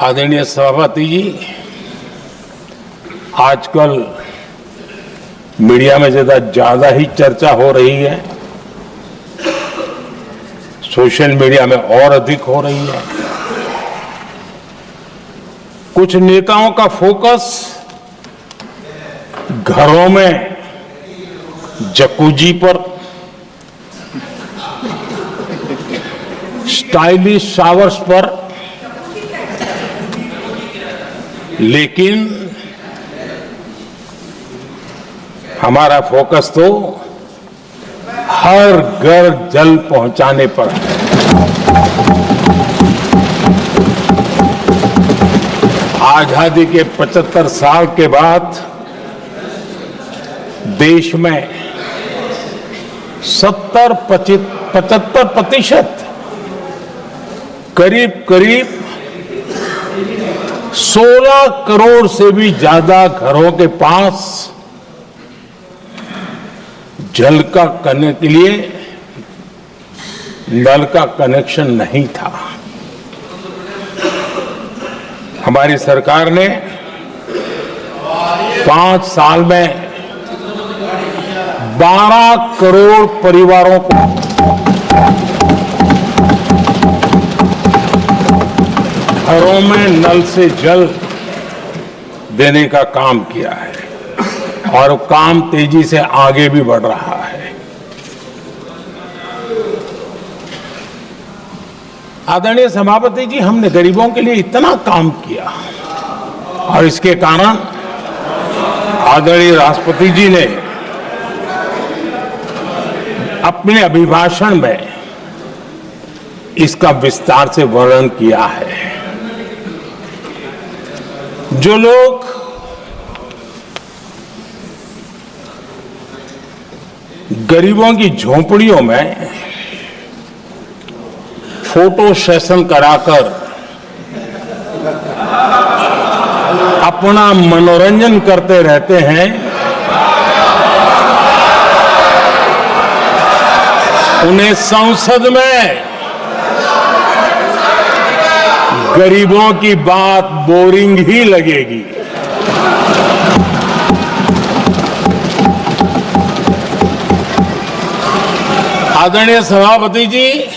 आदरणीय सभापति जी, आजकल मीडिया में ज्यादा ही चर्चा हो रही है, सोशल मीडिया में और अधिक हो रही है। कुछ नेताओं का फोकस घरों में जकूजी पर, स्टाइलिश शावर्स पर, लेकिन हमारा फोकस तो हर घर जल पहुंचाने पर है। आजादी के 75 साल के बाद देश में 75% करीब 16 करोड़ से भी ज्यादा घरों के पास जल का करने के लिए नल का कनेक्शन नहीं था। हमारी सरकार ने 5 साल में 12 करोड़ परिवारों को घरों में नल से जल देने का काम किया है और काम तेजी से आगे भी बढ़ रहा है। आदरणीय सभापति जी, हमने गरीबों के लिए इतना काम किया और इसके कारण आदरणीय राष्ट्रपति जी ने अपने अभिभाषण में इसका विस्तार से वर्णन किया है। जो लोग गरीबों की झोंपड़ियों में फोटो सेशन कराकर अपना मनोरंजन करते रहते हैं, उन्हें संसद में गरीबों की बात बोरिंग ही लगेगी। आदरणीय सभापति जी,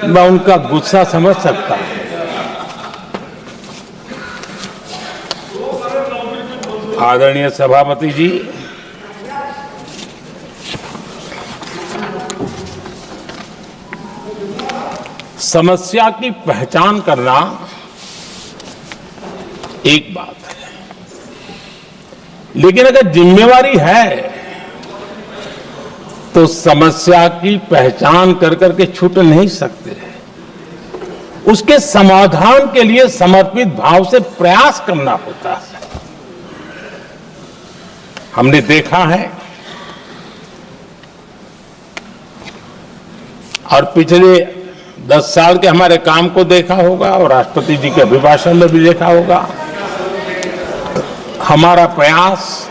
मैं उनका गुस्सा समझ सकता हूं। आदरणीय सभापति जी, समस्या की पहचान करना एक बात है, लेकिन अगर जिम्मेवारी है तो समस्या की पहचान कर करके छूट नहीं सकते। उसके समाधान के लिए समर्पित भाव से प्रयास करना होता है। हमने देखा है और पिछले 10 साल के हमारे काम को देखा होगा और राष्ट्रपति जी के अभिभाषण में भी देखा होगा। हमारा प्रयास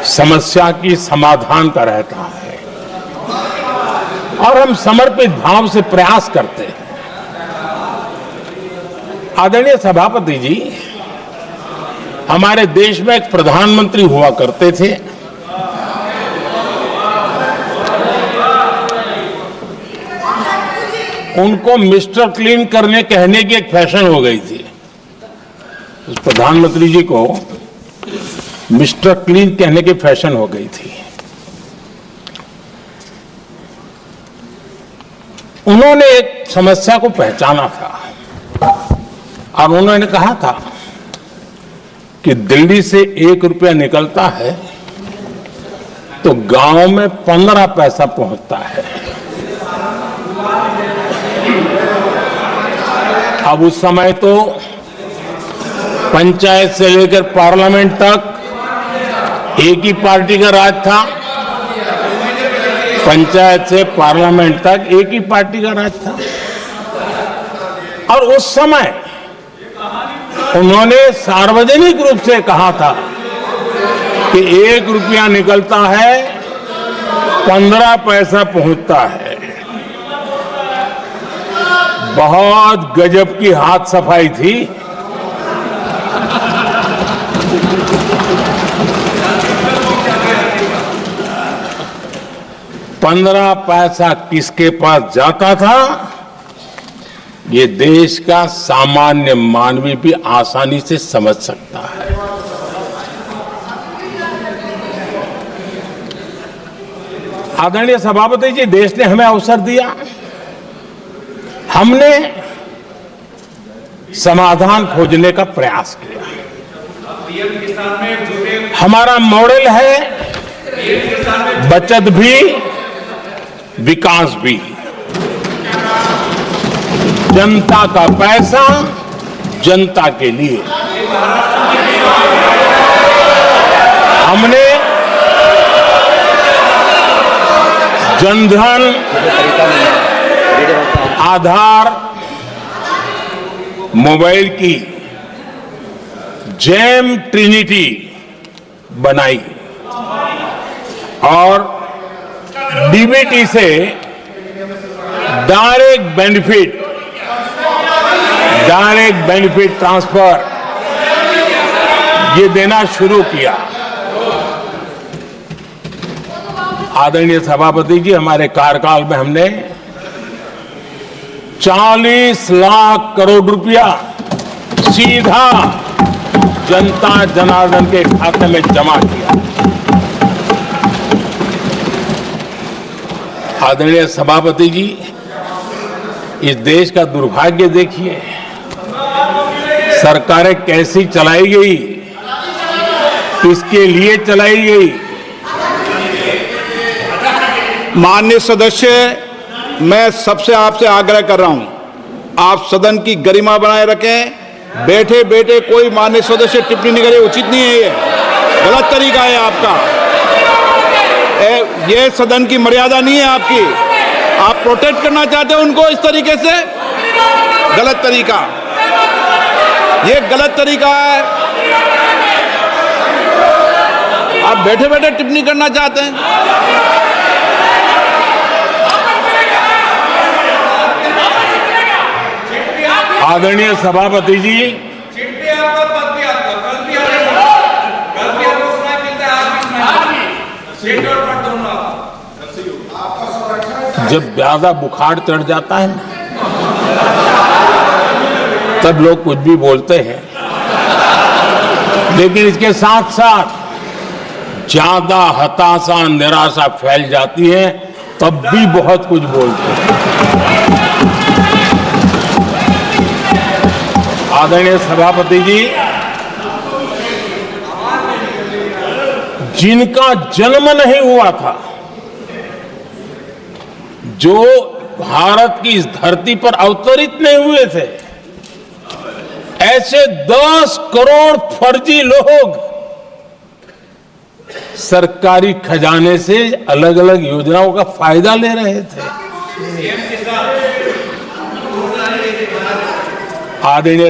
समस्या की समाधान का रहता है और हम समर्पित भाव से प्रयास करते हैं। आदरणीय सभापति जी, हमारे देश में एक प्रधानमंत्री हुआ करते थे। उनको मिस्टर क्लीन करने कहने की एक फैशन हो गई थी। उस प्रधानमंत्री जी को मिस्टर क्लीन कहने की फैशन हो गई थी। उन्होंने एक समस्या को पहचाना था और उन्होंने कहा था कि दिल्ली से 1 रुपया निकलता है तो गांव में 15 पैसा पहुंचता है। अब उस समय तो पंचायत से लेकर पार्लियामेंट तक एक ही पार्टी का राज था। पंचायत से पार्लियामेंट तक एक ही पार्टी का राज था और उस समय उन्होंने सार्वजनिक रूप से कहा था कि 1 रुपया निकलता है 15 पैसा पहुंचता है। बहुत गजब की हाथ सफाई थी। पंद्रह पैसा किसके पास जाता था, ये देश का सामान्य मानवी भी आसानी से समझ सकता है। आदरणीय सभापति जी, देश ने हमें अवसर दिया, हमने समाधान खोजने का प्रयास किया। हमारा मॉडल है बचत भी विकास भी। जनता का पैसा जनता के लिए। हमने जनधन, आधार, मोबाइल की जेम ट्रिनिटी बनाई और डीबीटी से डायरेक्ट बेनिफिट ट्रांसफर ये देना शुरू किया। आदरणीय सभापति जी, हमारे कार्यकाल में हमने 40 लाख करोड़ रुपया सीधा जनता जनार्दन के खाते में जमा किया। आदरणीय सभापति जी, इस देश का दुर्भाग्य देखिए, सरकारें कैसी चलाई गई, किसके लिए चलाई गई। माननीय सदस्य, मैं सबसे आपसे आग्रह कर रहा हूं, आप सदन की गरिमा बनाए रखें। बैठे बैठे कोई माननीय सदस्य टिप्पणी नहीं करे, उचित नहीं है, ये गलत तरीका है आपका। ये सदन की मर्यादा नहीं है आपकी। आप प्रोटेक्ट करना चाहते हो उनको इस तरीके से, गलत तरीका, ये गलत तरीका है। आप बैठे बैठे टिप्पणी करना चाहते हैं। आदरणीय सभापति जी, जब ज्यादा बुखार चढ़ जाता है तब लोग कुछ भी बोलते हैं, लेकिन इसके साथ साथ ज्यादा हताशा निराशा फैल जाती है तब भी बहुत कुछ बोलते हैं। आदरणीय सभापति जी, जिनका जन्म नहीं हुआ था, जो भारत की इस धरती पर अवतरित नहीं हुए थे, ऐसे 10 करोड़ फर्जी लोग सरकारी खजाने से अलग अलग योजनाओं का फायदा ले रहे थे। आदरणीय